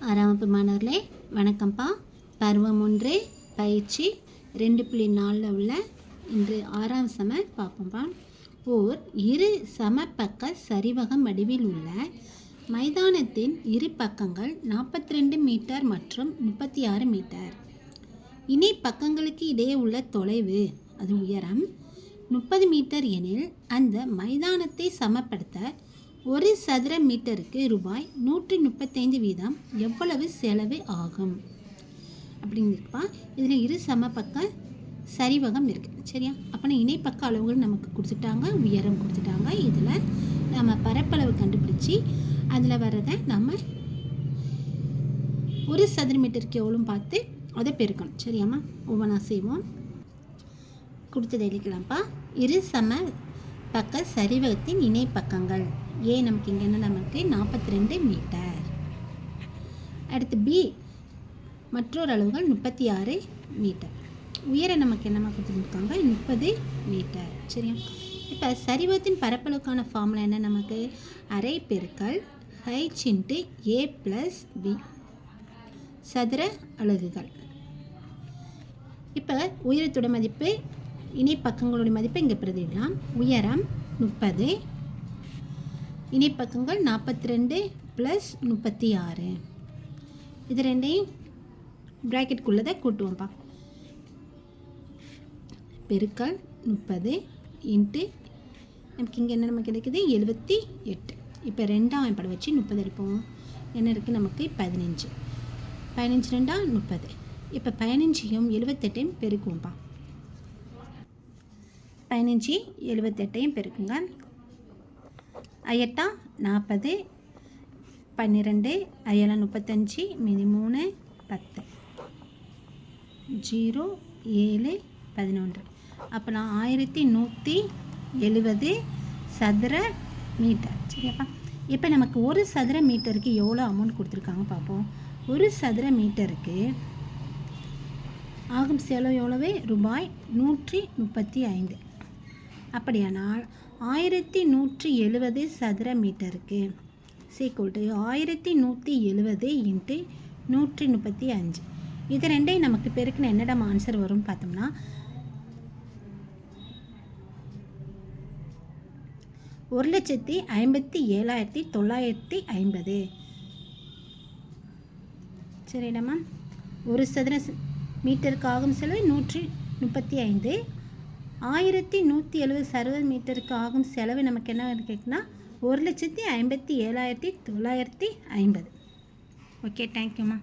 ஆறாம் வகுப்பு மாணவர்களே வணக்கம்ப்பா. பருவம் 1 பயிற்சி 2.4 உள்ள இன்று 6ஆம் சம பார்ப்போம்ப்பா. ஓர் இரு சமபக்க சரிவகம் வடிவில் உள்ள மைதானத்தின் இரு பக்கங்கள் 42 மீட்டர் மற்றும் 36 மீட்டர். இணை பக்கங்களுக்கு இடையே உள்ள தொலைவு அது உயரம் 30 மீட்டர் எனில் அந்த மைதானத்தை சமப்படுத்த ஒரு சதுர மீட்டருக்கு ரூபாய் 135 வீதம் எவ்வளவு செலவு ஆகும் அப்படிங்கிறப்பா. இதில் இரு சமபக்க சரிவகம் இருக்குது சரியா. அப்போனா இணைப்பக்க அளவுகள் நமக்கு கொடுத்துட்டாங்க, உயரம் கொடுத்துட்டாங்க. இதில் நம்ம பரப்பளவு கண்டுபிடிச்சி அதில் வர்றதை நம்ம ஒரு சதுர மீட்டருக்கு எவ்வளோ பார்த்து அதை பெருக்கணும் சரியாம்மா. ஒவ்வொன்றா செய்வோம். கொடுத்ததை எழுதிக்கலாம்ப்பா. இரு சம பக்க சரிவகத்தின் இணை பக்கங்கள் ஏ நமக்கு இங்கே என்ன நமக்கு 42 மீட்டர். அடுத்து பி மற்றொரு அளவுகள் 36 மீட்டர். உயரம் நமக்கு என்னமா கொடுத்துருக்காங்க 30 மீட்டர் சரியா. இப்போ சரிவகத்தின் பரப்பளவுக்கான ஃபார்முலா என்ன நமக்கு அரை பெருக்கல் h × a + b சதுர அலகுகள். இப்போ உயரத்தோட மதிப்பு இணை பக்கங்களுடைய மதிப்பை இங்கே பிரதிடலாம். உயரம் 30, இணைப்பக்கங்கள் 42 + 36. இது ரெண்டையும் ப்ராக்கெட்டுக்குள்ளதை கூட்டுவோம்ப்பா. பெருக்கல் 30 × நமக்கு இங்கே என்ன நமக்கு கிடைக்குது 78. இப்போ 2ஆம் படம் வச்சு 30 எடுப்போம். என்ன இருக்குது நமக்கு 15. 15 2 30. இப்போ 15ஐயும் 78ஐயும் பெருக்குவோம்ப்பா. 15 78ஐயும் பெருக்குங்க. 8 40, 12 7 35, மீதி 3 10, 0 7 11. அப்போ நான் 1170 சதுர மீட்டர் சரியாப்பா. இப்போ நமக்கு ஒரு சதுர மீட்டருக்கு எவ்வளோ அமௌண்ட் கொடுத்துருக்காங்க பார்ப்போம். ஒரு சதுர மீட்டருக்கு ஆகும் செலவு எவ்வளவு ரூபாய் 135. அப்படியானால் 1170 சதுர மீட்டருக்கு = 1170 × 135. இது ரெண்டையும் நமக்கு பெருக்கின என்னிடம் ஆன்சர் வரும்னு பார்த்தோம்னா 1,57,950 சரிடாமா. ஒரு சதுர மீட்டருக்கு ஆகும் செலவு 135. 1170 சதுர மீட்டருக்கு ஆகும் செலவு நமக்கு என்ன கேட்குன்னா 1,57,950. ஓகே, தேங்க்யூம்மா.